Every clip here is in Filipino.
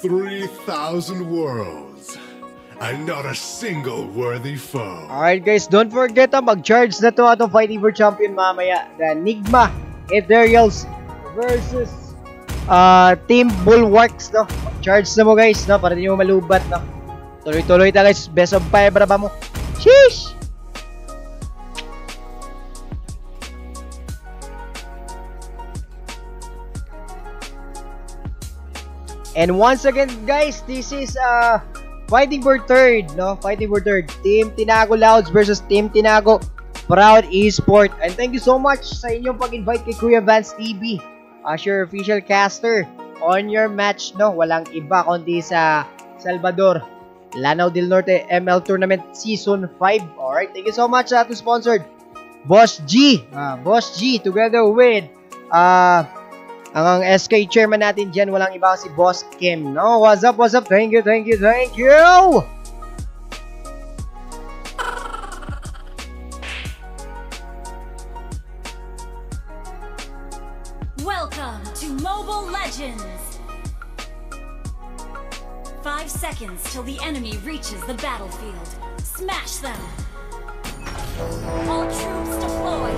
3,000 worlds, and not a single worthy foe. Alright guys, don't forget mag-charge na to atong Fighting for Champion mamaya. The Enigma Ethereals versus Team Bulwarks, no? Mag-charge na mo guys, no? Para di mo malubat, no? Tuloy-tuloy ta guys, best of 5 ba mo? Sheesh! And once again guys, this is Fighting for Third, no? Fighting for Third. Team Tinago Louds versus Team Tinago Proud Esport. And thank you so much sa inyong pag-invite kay Kuya Vance TV as your official caster on your match, no? Walang iba kundi sa Salvador Lanao del Norte ML Tournament Season 5. Alright, thank you so much to sponsored Boss G. Boss G together with ang SK chairman natin dyan, walang iba si Boss Kim, no? What's up, what's up? Thank you, thank you, thank you! Welcome to Mobile Legends! 5 seconds till the enemy reaches the battlefield. Smash them! All troops deployed!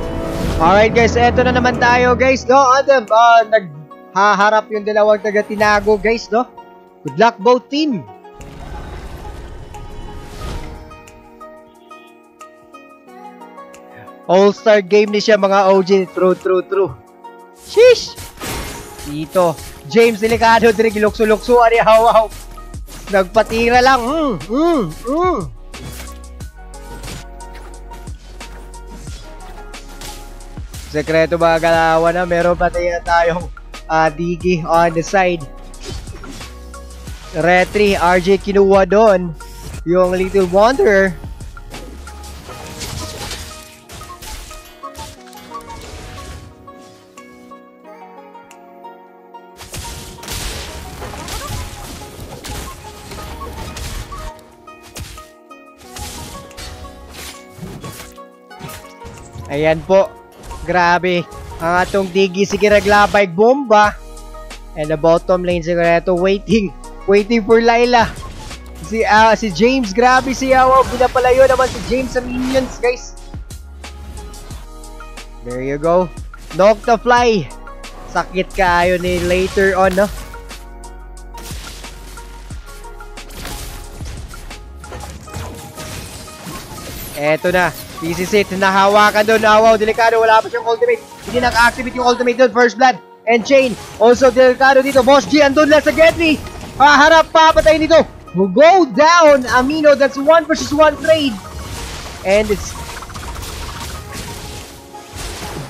Alright guys, eto na naman tayo guys, no? Naghaharap yung dalawang taga-Tinago guys, no? Good luck both team! All-star game ni siya mga OG. True. Sheesh! Dito, James Delicado, direk lukso-lukso, ari hawaw. Nagpatira lang, Sekreto ba galawan na? Meron pa tayong Digi on the side. Retry, RJ kinuha doon. Yung Little Wonder. Ayan po. Grabe. Ang atong Digi sige naglabay bomba. And the bottom lane siguro waiting for Layla. Si James, grabe si Yawa. Pinapalayo naman si James sa minions, guys. There you go. Noctafly. Sakit kaayo ni later on, no? Eto na. This is it. Nahawakan doon. Wow, Delicado. Wala pa siyang ultimate. Hindi naka-activate yung ultimate doon. First blood. And Chain. Also, Delicado dito. Boss G. Andun lang sa Getly. Harap pa. Patayin dito. Will go down. Amino. That's 1 versus 1 trade. And it's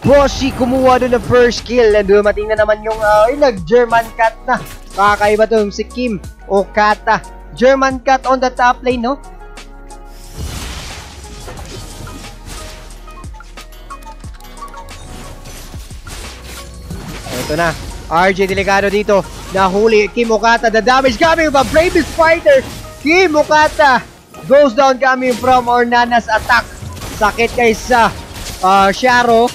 Boss G kumuha doon ng first kill. And dumating na naman yung nag-German cat na. Kakaiba to. Si Kim Okata. German cat on the top lane, no? Ito na, RJ Delicado dito, nahuli Kim Okata, the damage coming from Bravest Fighter. Kim Okata goes down coming from Ornana's attack. Sakit kay sa Sharo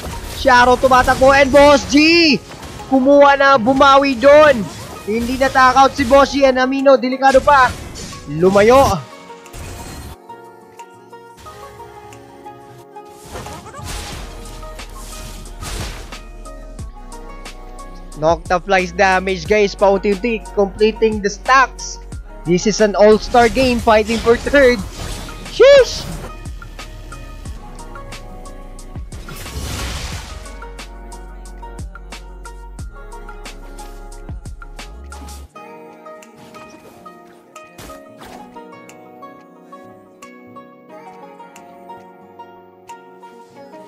tumatakbo, and Boss G kumuha na, bumawi doon. Hindi na-tackout si Boss G, and Amino, Delicado pa, lumayo. Noctafly's damage, guys, paunti-unti completing the stacks. This is an all-star game, fighting for third. Sheesh!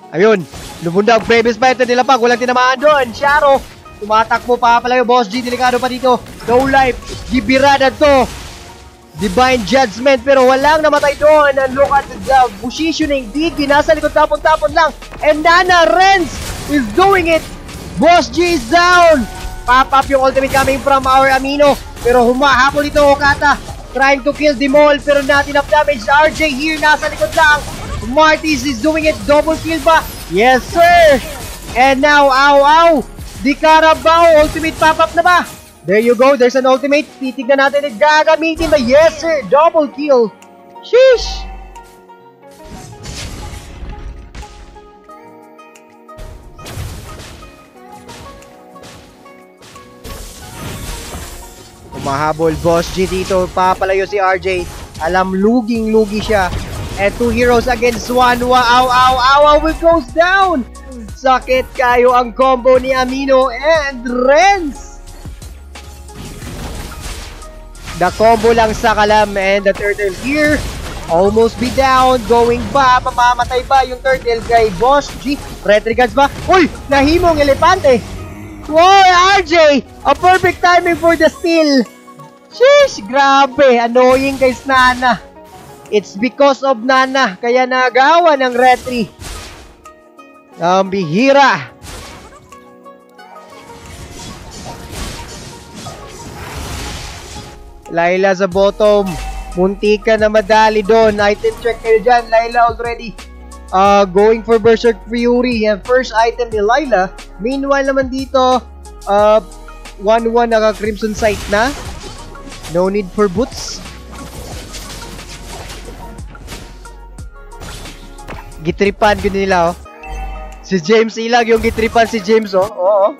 Ayun, lumunda ang Bravest Fighter nila pag walang tinamaan doon. Sharo tumatakbo pa pala yung Boss G. Delicado pa dito. No life. Gibirada to. Divine Judgment. Pero walang namatay doon. And look at the positioning. Digi nasa likod. Tapon-tapon lang. And Nana Renz is doing it. Boss G is down. Pop up yung ultimate coming from our Amino. Pero humahabol ito Okata. Trying to kill Demol. Pero not enough damage. RJ here. Nasa likod lang. Martis is doing it. Double kill ba? Yes sir. And now, ow. Di Carabao, ultimate pop-up na ba? There you go, there's an ultimate. Titignan natin at gagamitin ba? Yes sir, double kill. Sheesh! Umahabol Boss G dito, papalayo si RJ. Alam, luging-lugi siya. And 2 heroes against 1. Wow, ow, ow, it goes down! Sakit kayo ang combo ni Amino and Renz! The combo lang sa Kalam and the turtle here. Almost be down. Going ba? Mamamatay ba yung turtle kay Boss G? Retrigans ba? Uy! Nahimong elepante! Wow, RJ! A perfect timing for the steal! Sheesh! Grabe! Annoying kay Nana. It's because of Nana. Kaya nagawa ng retry. Ang bihira! Layla sa bottom. Munti ka na madali doon. Item check kayo dyan. Layla already going for Berserk Fury. And first item ni Layla. Meanwhile naman dito, 1-1 naka Crimson Sight na. No need for boots. Gitripan ko nila, oh. Si James ilag yung gitripan si James, oh. Oo.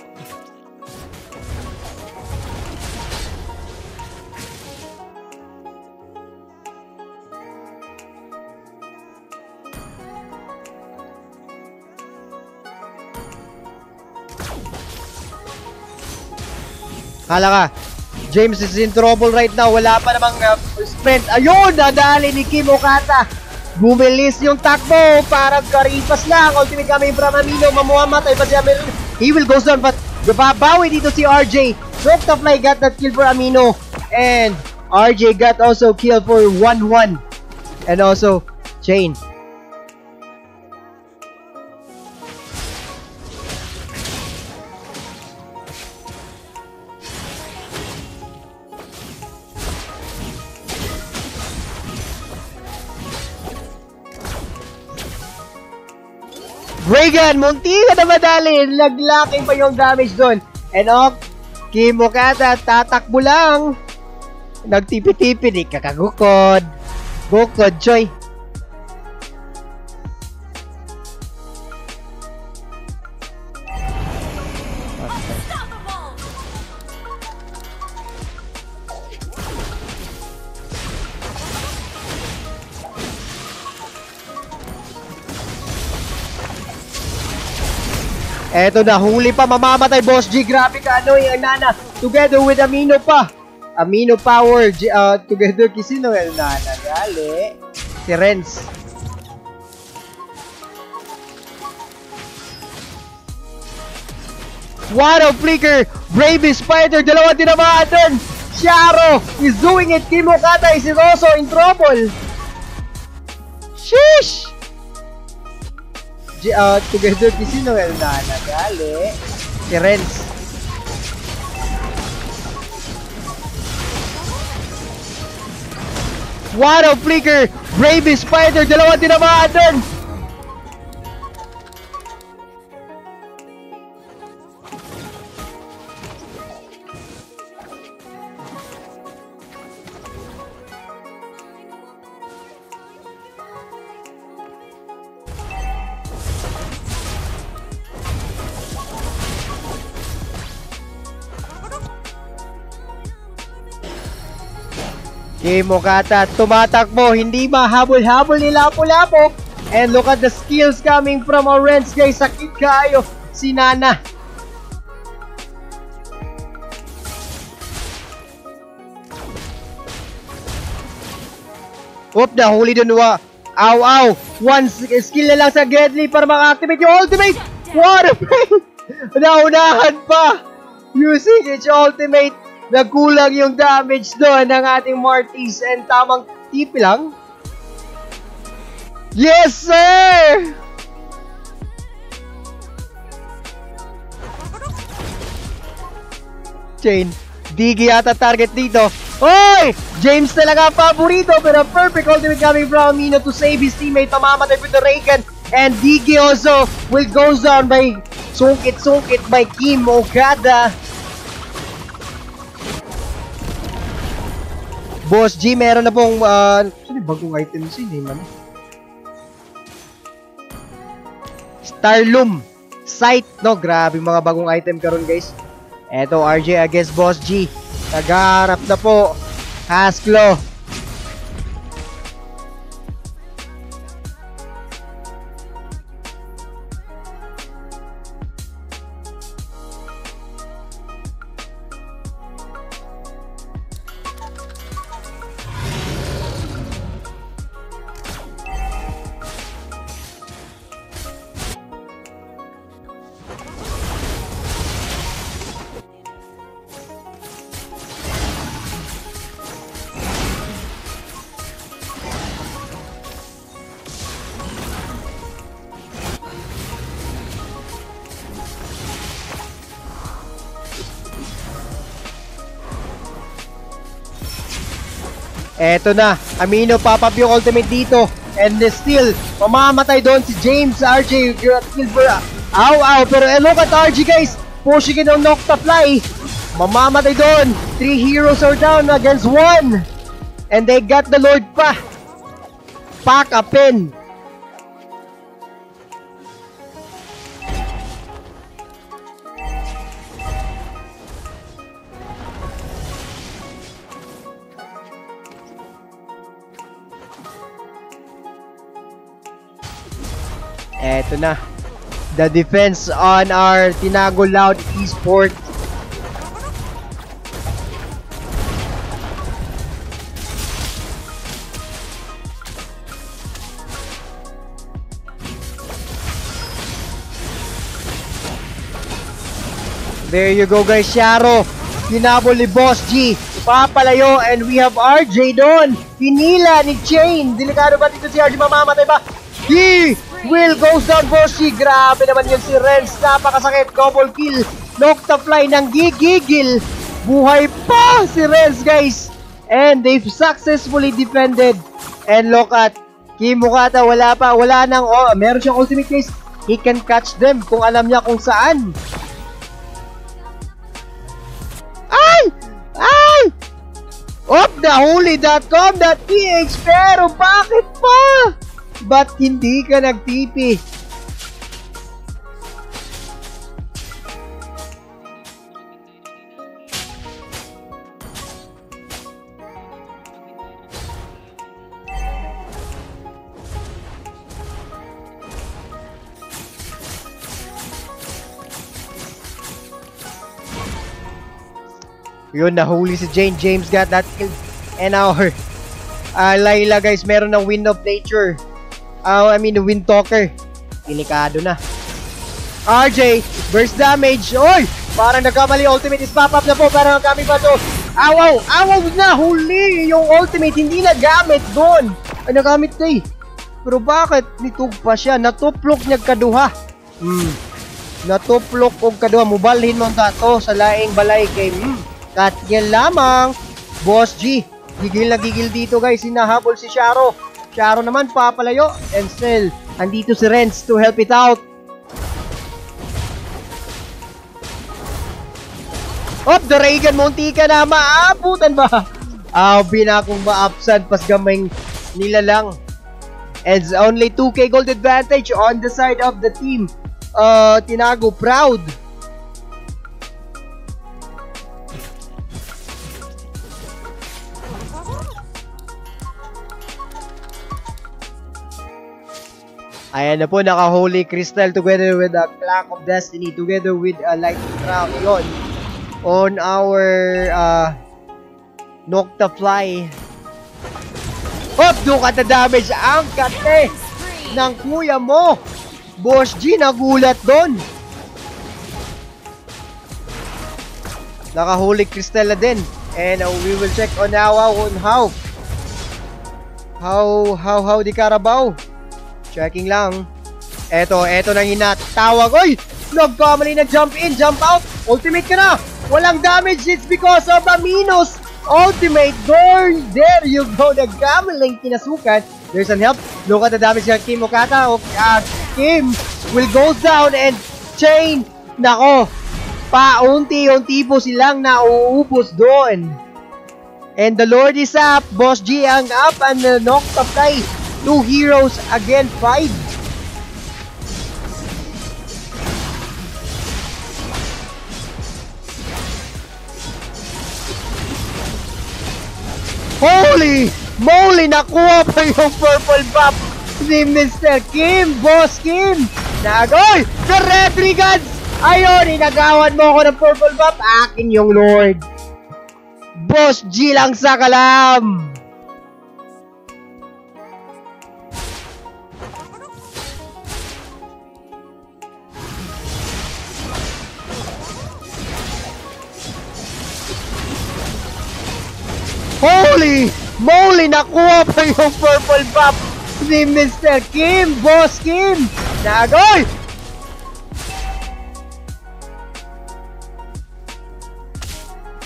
Kala ka, James is in trouble right now. Wala pa namang sprint. Ayun, nadali ni Kim Okata. Bumilis yung takbo. Parang karipas lang. Ultimate coming from Amino. Mamuhamatay pa si Amino. He will go down, but babawi dito si RJ. Noctafly got that kill for Amino. And RJ got also kill for 1-1. And also, Chain. Reagan, munti ka na madali. Naglaking pa yung damage doon. And Kim Okata, tatakbo lang. Nagtipi-tipi, di kakagukod. Bukod, Choy. Eto na, huli pa, mamamatay Boss G. Grabe ka, ano yung Nana. Together with Amino pa. Amino Power, together kisino yung Nana. Gali. Si Renz. What a flicker. Brave Spider, dalawa tinamaan dun. Sharo is doing it. Kim Okata is also in trouble. Sheesh. Together kisino yung Nana. Gali. Si Renz. What a flicker! Brave Spider, dalawa tinamaan dun! Kim Okata, tumatakbo, hindi mahabol-habol ni Lapu-Lapu. And look at the skills coming from Orange, guys. Sakit kayo si Nana. Oop, nahuli dun wa. Ow. One skill na lang sa Gedli para maka-activate yung ultimate. What a pain! Naunahan pa. Using its ultimate. Nagkulang yung damage doon ng ating Martis and tamang tipi lang. Yes, sir! Chain. Digi yata target dito. Oy! James talaga paborito pero perfect ultimate coming from Amino to save his teammate. Mamamatay with the Reagan. And Digi also will go down by Sungkit-sungkit by Kim Okada. Boss G, meron na pong bagong item man. Starloom Sight, no? Grabe mga bagong item karon guys. Eto, RJ against Boss G. Nagharap na po. Hasklo. Eto na, Amino pop up yung ultimate dito. And still, mamamatay doon si James, RJ, Gilbert. Ow, pero look at RJ guys. Pushing it on Noctafly. Mamamatay doon. 3 heroes are down against 1. And they got the Lord pa. Pack a pin. Eto na. The defense on our Tinago Loud Esport. There you go guys, Sharo. Hinabol ni Boss G. Papalayo and we have RJ doon. Hinila ni Chain. Delikado ba dito si RJ? Mamamatay ba? He will goes down, Boss G. Grabe naman yun si Renz. Napakasakit. Double kill. Noctafly ng gigigil. Buhay pa si Renz, guys. And they've successfully defended. And look at Kim Okada. Wala nang, meron siyang ultimate case. He can catch them kung alam niya kung saan. Ay! Holy.com.ph. Pero bakit pa? Ba't hindi ka nagtipi? Yun, nahuli si Jane. James got that kill. And our Layla guys, meron ng Wind of Nature. Wind Talker. Delikado na. RJ, burst damage. Oy! Parang nagkamali. Ultimate is pop up na po. Parang nagamit pa to. Awaw na. Huli yung ultimate. Hindi nagamit doon. Ay, nagamit na eh. Pero bakit? Nitug pa siya. Natuplok niya kaduha. Natuplok og kaduha. Mubalhin mo tato sa laing balay kay kat yan lamang. Boss G. Gigil na gigil dito guys. Hinahabol si Sharo. Sharo naman papalayo. And still, andito si Renz to help it out. The Reagan Montica na. Maabutan ba? Binakong ma-absent. Pas gamay nila lang. And only 2k gold advantage on the side of the team. Tinago Proud. Ayan na po, naka-Holy Crystal together with the Clock of Destiny, together with a Lightning Trap yun on our Noctafly. Look at the damage. Ang kate ng kuya mo. Boss G, nagulat doon. Naka-Holy Crystal na din. And we will check on how di Carabao. Checking lang. Eto nang hinatawag. Oy! Nagkamali na jump in, jump out. Ultimate ka na. Walang damage. It's because of Amino's ultimate. There you go. Nagkamaling kinasukan. There's an help. Look at the damage ng Kim Okada. Kim will go down and chain. Nako, paunti-unti po silang nauubos doon. And the Lord is up. Boss G ang up and knock supply. 2 heroes again 5. Holy moly! Nakuha pa yung purple buff ni Mr. Kim! Boss Kim! Nagoy! The Red Brigands! Ayun! Inagawan mo ako ng purple buff! Akin yung Lord! Boss G lang sa kalam! Holy moly! Nakuha pa yung purple buff ni Mr. Kim! Boss Kim! Nagoy!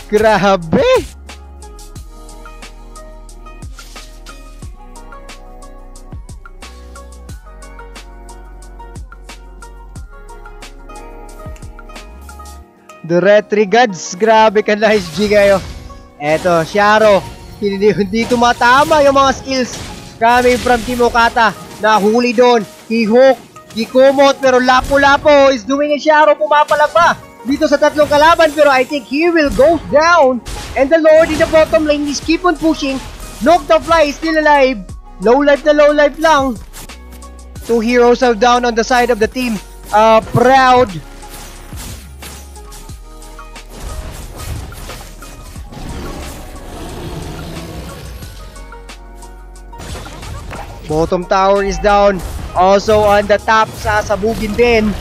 Grabe! The Red Trigads, grabe ka nice G kayo. Eto, Sharo, hindi tumatama yung mga skills coming from Team Okata. Nahuli doon, Hihok, Hikumot, pero Lapu-Lapu is doing a Sharo, pumapalagpa dito sa tatlong kalaban, pero I think he will go down. And the Lord in the bottom lane is keep on pushing. Noctafly is still alive. Low life na low life lang. 2 heroes are down on the side of the team. Proud. Bottom tower is down. Also on the top, sasabugin din.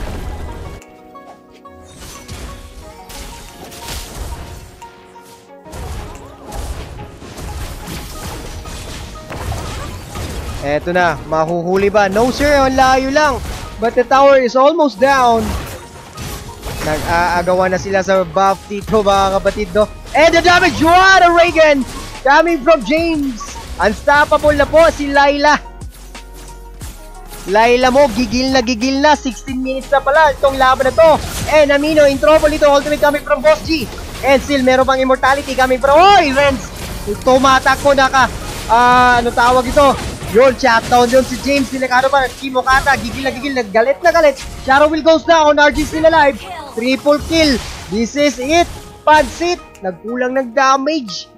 Eto na, mahuhuli ba? No sir, ang layo lang. But the tower is almost down. Nag-aagawan na sila sa buff dito mga kapatid, no? And the damage, what a Reagan! Coming from James. Unstoppable na po si Layla. Layla mo, gigil na, 16 minutes na pala itong laban na to. And Amino, in trouble ito, ultimate coming from Boss G. And still, meron pang immortality coming from, oy, Renz! Tumatakbo na ka, ano tawag ito? Yun, shutdown yun si James, sinakano pa, Team Okata, gigil na, galit na galit. Shadow will goes down, RG still alive. Triple kill, this is it. Pansit, nagkulang ng damage.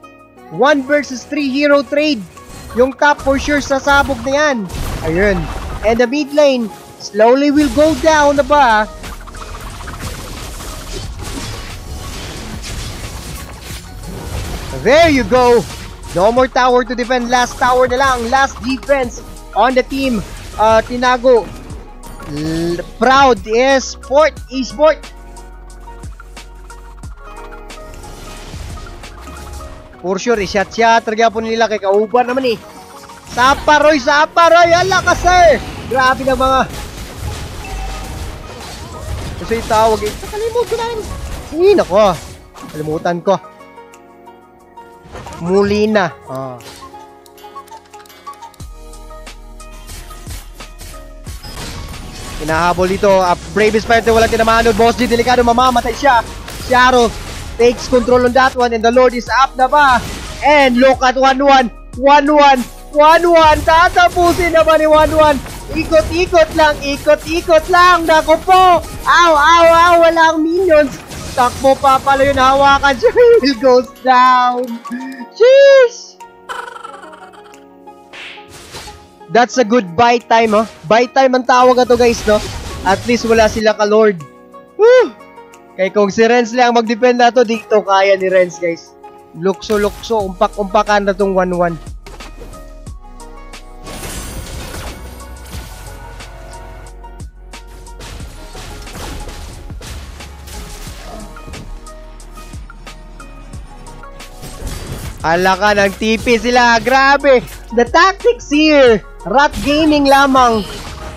1 versus 3 hero trade. Yung top for sure sasabog na yan. Ayun. And the mid lane slowly will go down na ba? There you go. No more tower to defend. Last tower na lang. Last defense on the team. Tinago. Proud Esport. For sure, i-shot talaga po nila kay kauban naman eh. Saparoy! Ala ka, sir! Grabe na mga... Kasi yung tawag eh. Nakalimutan ko na yun. Ay, nako. Kalimutan ko. Mulina. Hinahabol dito. Brave Spirit walang tinamanod. Boss G, delikado, mamamatay siya. Sharo takes control on that one and the Lord is up na ba? And look at 1-1. 1-1, tatapusin naman ni 1-1. Ikot-ikot lang. Nako po. Ow, walang minions. Takbo pa pala yun, hawakan siya. He goes down. Jeez. That's a good buy time, huh? Buy time ang tawag na to, guys, no? At least wala sila ka-Lord. Woo! Kaya kung si Renz lang mag-depend na to, dito kaya ni Renz, guys. Lukso, umpak-umpakan na tong 1-1. Alaka ng TP sila. Grabe. The tactics here. Rat Gaming lamang.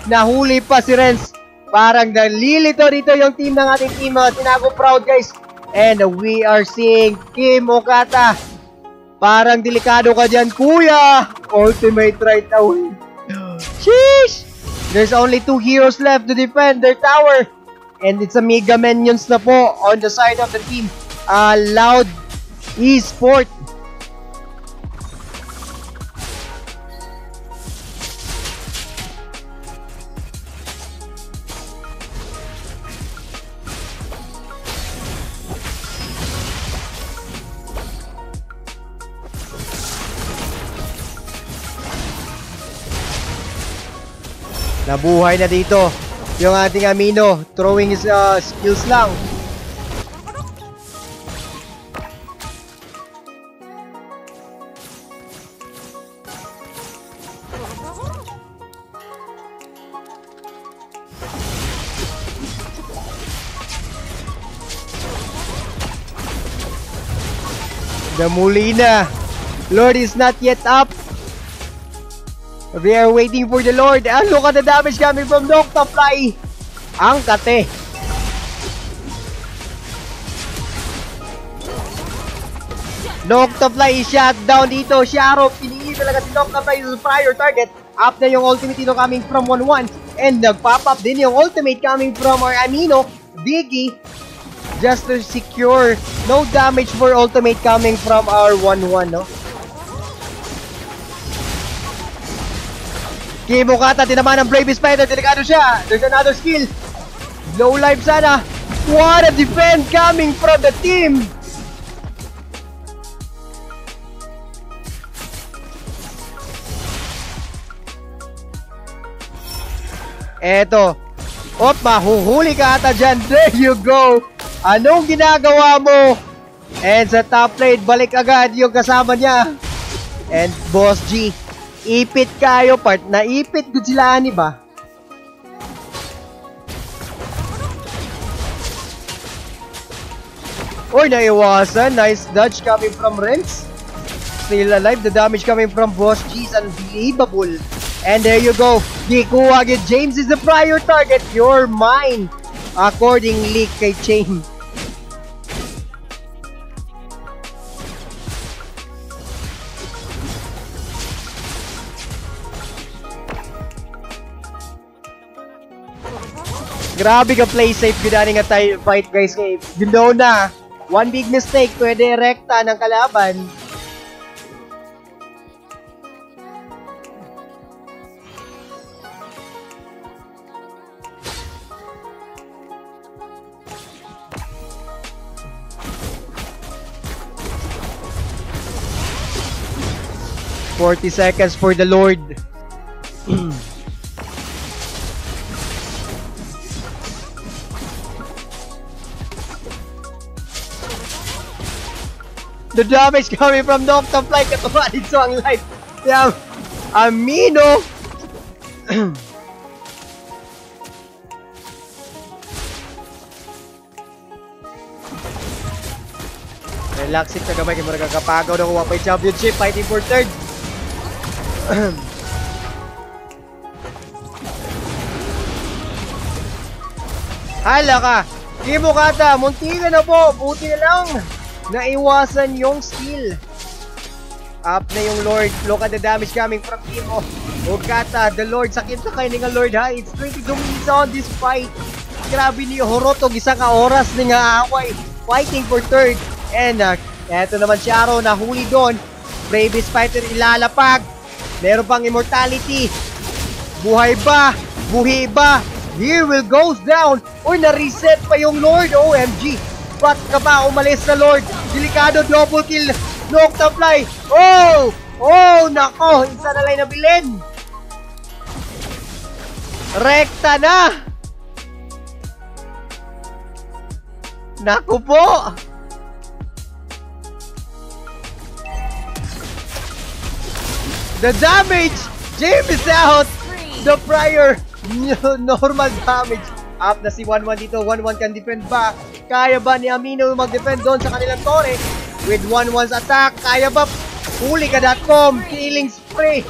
Nahuli pa si Renz. Parang nalilito dito yung team ng ating team. Tinago Proud, guys. And we are seeing Kim Okata. Parang delikado ka dyan, kuya. Ultimate right away. Sheesh. There's only 2 heroes left to defend their tower. And it's a Mega Minions na po on the side of the team. Loud Esport. Nabuhay na dito yung ating Amino, throwing his skills lang. The Molina Lord is not yet up. We are waiting for the Lord. And look at the damage coming from Noctafly. Ang kate. Noctafly is shot down dito. Sharo, pinili talaga si Noctafly sa prior target. Up na yung ultimate dito coming from 1-1. And nagpop up din yung ultimate coming from our Amino. Diggy. Just to secure no damage for ultimate coming from our 1-1, no? Kimokata, tinaman ng Brave Spider, delikado siya. There's another skill. Low life sana. What a defense coming from the team. Eto. Op, mahuhuli ka ata dyan. There you go. Anong ginagawa mo? And sa top lane, balik agad yung kasama niya. And Boss G. Ipit kayo, part na ipit ko sila, ani ba? Or naiwasan. Nice dodge coming from Renz. Still alive. The damage coming from Boss G is unbelievable. And there you go. Gikuha agad. James is the prior target. You're mine. Accordingly kay Chain. Grabe ka play safe gudani nga tayo fight guys kay you know na one big mistake pwede rekta ng kalaban. $40 seconds for the Lord. The damage coming from Noctafly, katuwa dito ang life. Yeah, Amino. Relaxing ka gamay kay mga kakapagaw na kuha pa yung championship, fighting for third. Hala ka, Kimokata, muntikan na po, buti na lang. Naiwasan yung skill. Up na yung Lord. Look at the damage coming from Team Okata. The Lord, sakit na kayo nga Lord ha. It's 22 minutes on this fight. Grabe ni Horoto, isang oras ni nga away. Fighting for third. And eto naman si Aro, nahuli doon. Brave Spider ilalapag. Meron pang immortality. Buhay ba? Buhi ba? Here will goes down. Or na-reset pa yung Lord. OMG. Ba't ka ba umalis na Lord? Delikado, double kill. Noctafly. Oh! Oh, nako. Isa na lang nabilin. Rekta na. Naku po. The damage. James is out. The prior normal damage. Up na si 1-1 dito. 1-1 can defend ba? Kaya ba ni Amino mag-defend doon sa kanilang tore? With 1-1's attack, kaya ba? Huli ka.com, killing spree.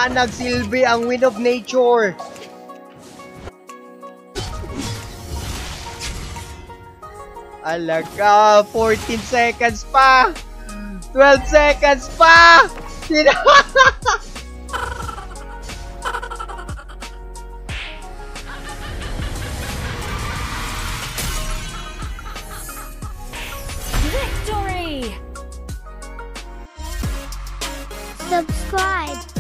Nagsilbi ang Wind of Nature. Alaga, 14 seconds pa. 12 seconds pa. subscribe.